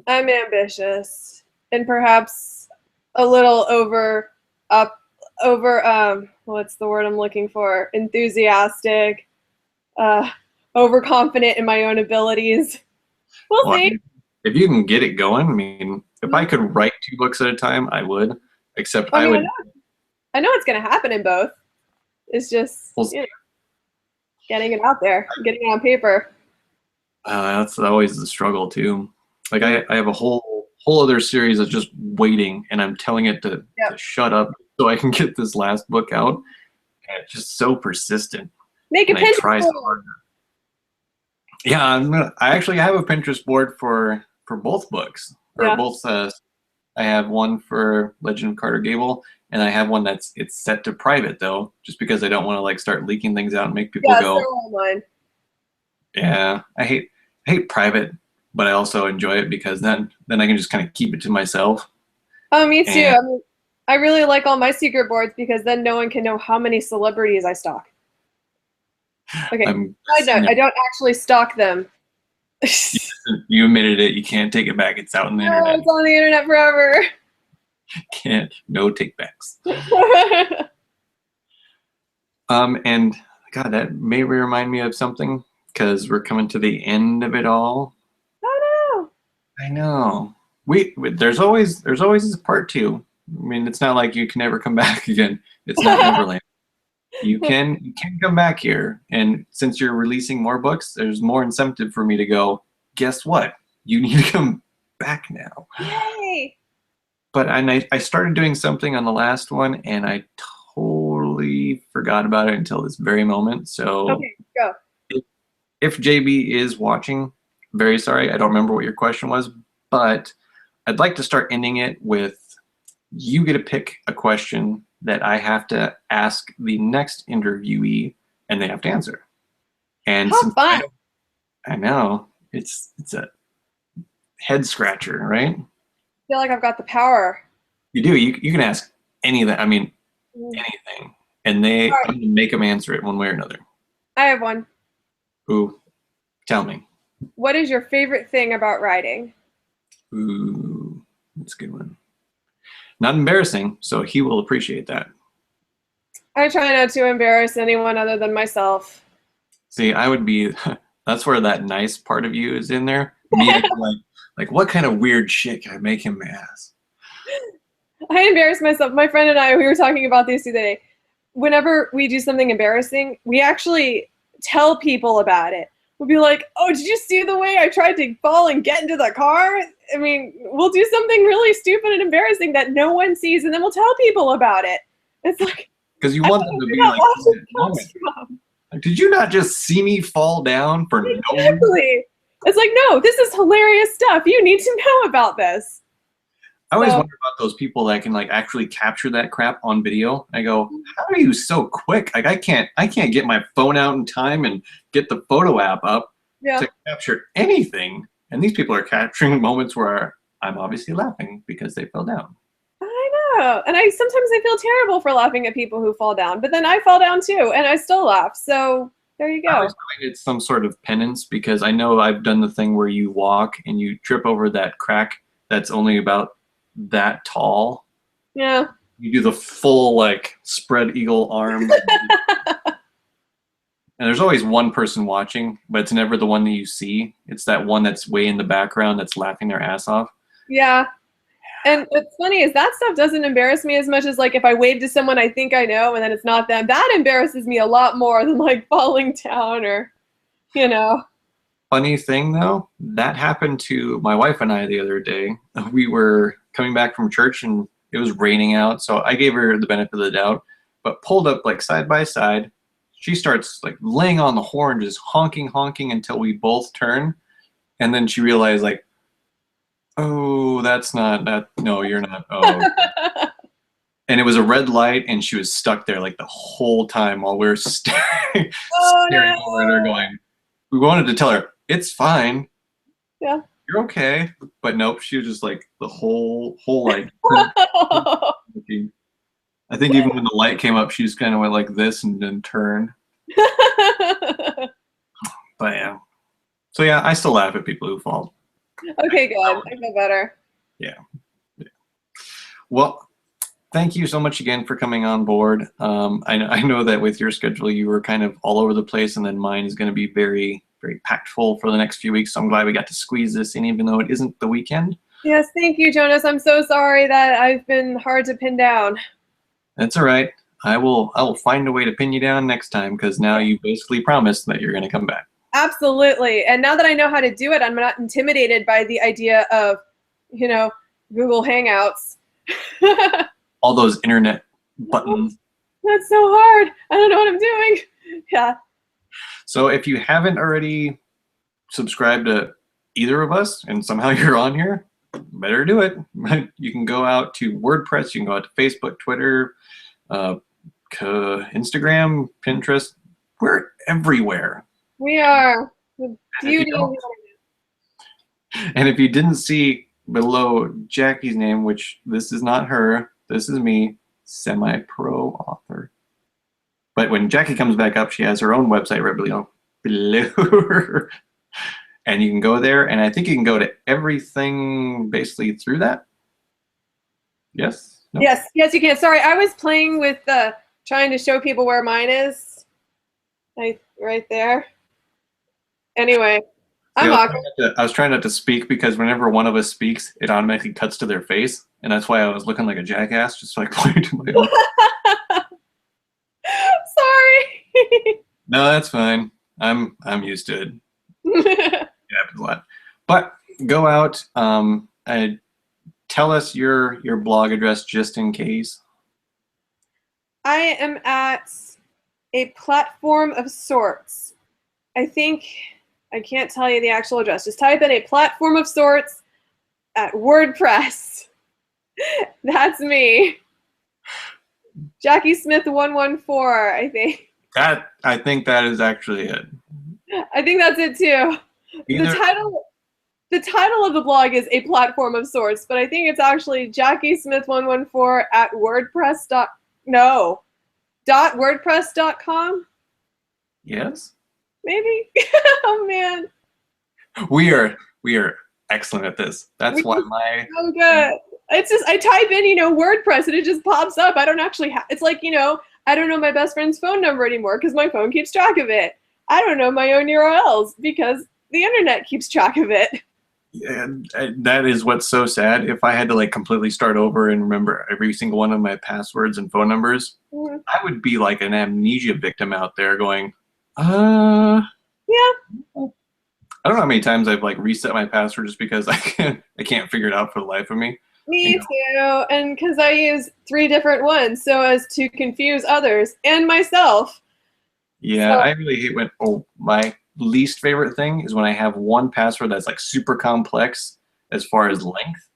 Speaker 2: I'm ambitious and perhaps a little what's the word I'm looking for? Enthusiastic, overconfident in my own abilities. We'll
Speaker 1: Well,
Speaker 2: see.
Speaker 1: if you can get it going, I mean, if I could write 2 books at a time, I would. Except
Speaker 2: I
Speaker 1: I
Speaker 2: mean,
Speaker 1: would.
Speaker 2: I know it's going to happen in both. It's just,
Speaker 1: Well,
Speaker 2: getting it out there, getting it on paper.
Speaker 1: that's always the struggle too. Like I have a whole other series that's just waiting, and I'm telling it to
Speaker 2: Yep.
Speaker 1: shut up so I can get this last book out. And it's just so persistent.
Speaker 2: Make a
Speaker 1: And I
Speaker 2: Pinterest
Speaker 1: try so
Speaker 2: board.
Speaker 1: hard. Yeah, I actually have a Pinterest board for both books, or
Speaker 2: Yeah.
Speaker 1: both. I have one for Legend of Carter Gable, and I have one it's set to private though, just because I don't want to like start leaking things out and make people
Speaker 2: Yeah,
Speaker 1: go,
Speaker 2: so are mine.
Speaker 1: yeah, I hate private, but I also enjoy it because then I can just kind of keep it to myself.
Speaker 2: Oh, me too.
Speaker 1: And
Speaker 2: I mean, I really like all my secret boards because then no one can know how many celebrities I stalk. Okay,
Speaker 1: I'm,
Speaker 2: side note, I don't actually stalk them.
Speaker 1: you admitted it. You can't take it back. It's out on the
Speaker 2: No,
Speaker 1: internet.
Speaker 2: it's on the internet forever.
Speaker 1: Can't. No takebacks. And God, that may remind me of something because we're coming to the end of it all.
Speaker 2: Oh
Speaker 1: I know. There's always this part 2. I mean, it's not like you can never come back again. It's not Neverland. You can come back here, and since you're releasing more books, there's more incentive for me to go. Guess what? You need to come back now.
Speaker 2: no! Yay!
Speaker 1: But I started doing something on the last one, and I totally forgot about it until this very moment. So
Speaker 2: Okay, go.
Speaker 1: if JB is watching, very sorry. I don't remember what your question was, but I'd like to start ending it with you get to pick a question that I have to ask the next interviewee, and they have to answer. And
Speaker 2: How
Speaker 1: since
Speaker 2: fun!
Speaker 1: I know it's a head scratcher, right?
Speaker 2: I feel like I've got the power.
Speaker 1: You do. You can ask any of that. I mean,
Speaker 2: Mm.
Speaker 1: anything, and
Speaker 2: All
Speaker 1: I'm gonna make them answer it one way or another.
Speaker 2: I have one.
Speaker 1: Ooh, tell me.
Speaker 2: What is your favorite thing about writing?
Speaker 1: Ooh, that's a good one. Not embarrassing, so he will appreciate that.
Speaker 2: I try not to embarrass anyone other than myself.
Speaker 1: See, I would be. That's where that nice part of you is in there. Me, I'd be like, what kind of weird shit can I make him ask?
Speaker 2: I embarrass myself. My friend and I, we were talking about this the other day. Whenever we do something embarrassing, we actually tell people about it. We'll be like, oh, did you see the way I tried to fall and get into the car? I mean, we'll do something really stupid and embarrassing that no one sees, and then we'll tell people about it. It's like,
Speaker 1: Because you
Speaker 2: I
Speaker 1: want
Speaker 2: don't
Speaker 1: them to
Speaker 2: know
Speaker 1: be
Speaker 2: where
Speaker 1: like,
Speaker 2: that
Speaker 1: in that
Speaker 2: logic comes
Speaker 1: moment.
Speaker 2: from.
Speaker 1: Like, did you not just see me fall down for no reason?
Speaker 2: Exactly. It's like, no, this is hilarious stuff. You need to know about this.
Speaker 1: I always
Speaker 2: So-
Speaker 1: wonder about those people that can like actually capture that crap on video. I go, how are you so quick? Like I can't get my phone out in time and get the photo app up
Speaker 2: Yeah.
Speaker 1: to capture anything. And these people are capturing moments where I'm obviously laughing because they fell down.
Speaker 2: I know. And sometimes I feel terrible for laughing at people who fall down, but then I fall down too and I still laugh. So there you
Speaker 1: I
Speaker 2: go.
Speaker 1: always find it's some sort of penance because I know I've done the thing where you walk and you trip over that crack that's only about that tall.
Speaker 2: Yeah.
Speaker 1: You do the full like spread eagle arm. And there's always one person watching, but it's never the one that you see. It's that one that's way in the background that's laughing their ass off.
Speaker 2: Yeah. And what's funny is that stuff doesn't embarrass me as much as like if I wave to someone I think I know and then it's not them. That embarrasses me a lot more than like falling down or, you know.
Speaker 1: Funny thing though, that happened to my wife and I the other day. We were coming back from church and it was raining out, so I gave her the benefit of the doubt, but pulled up like side by side. She starts like laying on the horn, just honking until we both turn. And then she realized like, oh, that's not that. No, you're not. Oh. And it was a red light, and she was stuck there like the whole time while we were staring
Speaker 2: no.
Speaker 1: over at her going, we wanted to tell her, it's fine.
Speaker 2: Yeah.
Speaker 1: You're okay. But nope, she was just like the whole like looking. I think even when the light came up, she just kind of went like this and then turned. But yeah. So yeah, I still laugh at people who fall.
Speaker 2: Okay, good. I feel better.
Speaker 1: Yeah. Well, thank you so much again for coming on board. I know that with your schedule, you were kind of all over the place, and then mine is going to be very, very packed full for the next few weeks. So I'm glad we got to squeeze this in, even though it isn't the weekend.
Speaker 2: Yes, thank you, Jonas. I'm so sorry that I've been hard to pin down.
Speaker 1: That's all right. I will find a way to pin you down next time, because now you basically promised that you're going to come back.
Speaker 2: Absolutely. And now that I know how to do it, I'm not intimidated by the idea of, Google Hangouts.
Speaker 1: All those internet buttons.
Speaker 2: That's so hard. I don't know what I'm doing. Yeah.
Speaker 1: So if you haven't already subscribed to either of us and somehow you're on here, better do it. You can go out to WordPress, you can go out to Facebook, Twitter, Instagram, Pinterest. We're everywhere.
Speaker 2: We are. The beauty of the internet.
Speaker 1: And if you didn't see below Jackie's name, which this is not her, this is me, semi-pro author. But when Jackie comes back up, she has her own website right below. And you can go there, and I think you can go to everything basically through that. Yes? No?
Speaker 2: Yes, you can. Sorry, I was playing with trying to show people where mine is. Right there. Anyway,
Speaker 1: See,
Speaker 2: I'm awkward.
Speaker 1: I was trying not to speak, because whenever one of us speaks, it automatically cuts to their face, and that's why I was looking like a jackass, just like pointing to my own.
Speaker 2: Sorry.
Speaker 1: No, that's fine. I'm used to it. It happens a lot. But go out and tell us your blog address just in case.
Speaker 2: I am at a platform of sorts. I can't tell you the actual address. Just type in a platform of sorts at WordPress. That's me. Jackie Smith 114, I think.
Speaker 1: I think that is actually it.
Speaker 2: I think that's it too. The title of the blog is A Platform of Sorts, but I think it's actually Jackie Smith 114 at .wordpress.com.
Speaker 1: Yes.
Speaker 2: Maybe. Oh man.
Speaker 1: We are excellent at this. That's why my
Speaker 2: so good. It's just I type in, WordPress and it just pops up. I don't actually it's like, I don't know my best friend's phone number anymore because my phone keeps track of it. I don't know my own URLs because the internet keeps track of it.
Speaker 1: Yeah, that is what's so sad. If I had to completely start over and remember every single one of my passwords and phone numbers, I would be like an amnesia victim out there going, yeah. I don't know how many times I've reset my password just because I can't figure it out for the life of me.
Speaker 2: Me too, and because I use 3 different ones so as to confuse others and myself.
Speaker 1: Yeah, so, I really hate when, my least favorite thing is when I have one password that's super complex as far as length,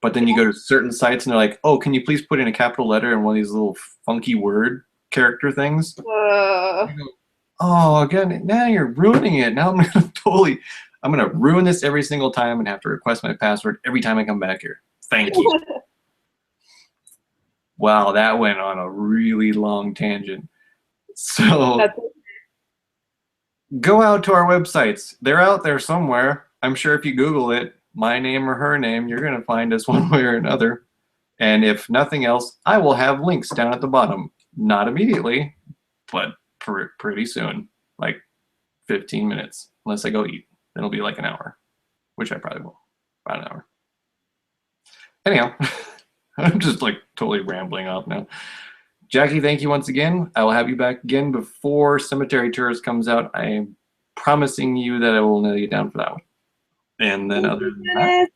Speaker 1: but then you go to certain sites and they're like, oh, can you please put in a capital letter in one of these little funky word character things? Oh, again, now you're ruining it. Now I'm gonna ruin this every single time and have to request my password every time I come back here. Thank you. Wow, that went on a really long tangent. So go out to our websites. They're out there somewhere. I'm sure if you Google it, my name or her name, you're gonna find us one way or another. And if nothing else, I will have links down at the bottom. Not immediately, but pretty soon, 15 minutes, unless I go eat. Then it'll be an hour, which I probably will, about an hour. Anyhow, I'm just totally rambling off now. Jackie, thank you once again. I will have you back again before Cemetery Tourist comes out. I am promising you that I will nail you down for that one. And then other than that,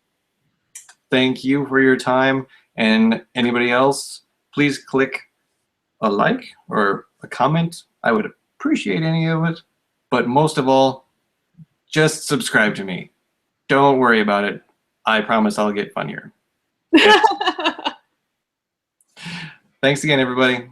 Speaker 1: thank you for your time. And anybody else, please click a like or a comment. I would appreciate any of it. But most of all, just subscribe to me. Don't worry about it. I promise I'll get funnier. Thanks again, everybody.